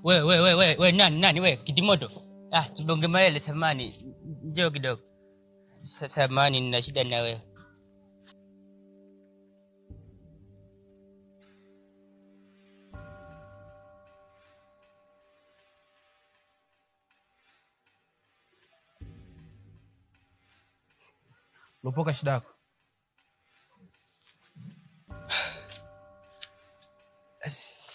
We nani we Kitimoto? Tubonge maele samani. Njoo kidogo. Samani nina shida na wewe. Lopoka shida yako.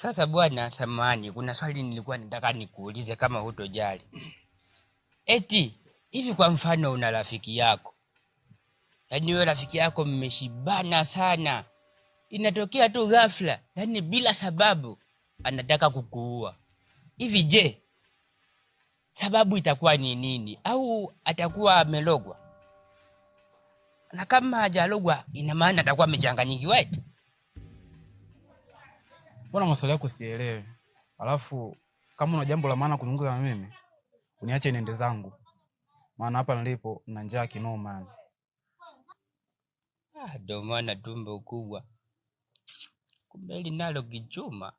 Sasa bwana samani, kuna swali nilikuwa nataka nikuulize kama hutojali. Eti, hivi kwa mfano una rafiki yako. Yaani wewe rafiki yako mmeshibana sana. Inatokea tu ghafla, yaani bila sababu anataka kukuua. Hivi je, sababu itakuwa ni nini? Au atakuwa amelogwa? Na kama hajalogwa, ina maana atakuwa amechanganyikiwa eti? Mbona maswali yako sielewi? Alafu kama una jambo la maana kuzungumza na mimi, uniache niende zangu. Maana hapa nilipo na njaa kinoma. Ndio maana tumbo kubwa. Kumbe linalo kichuma.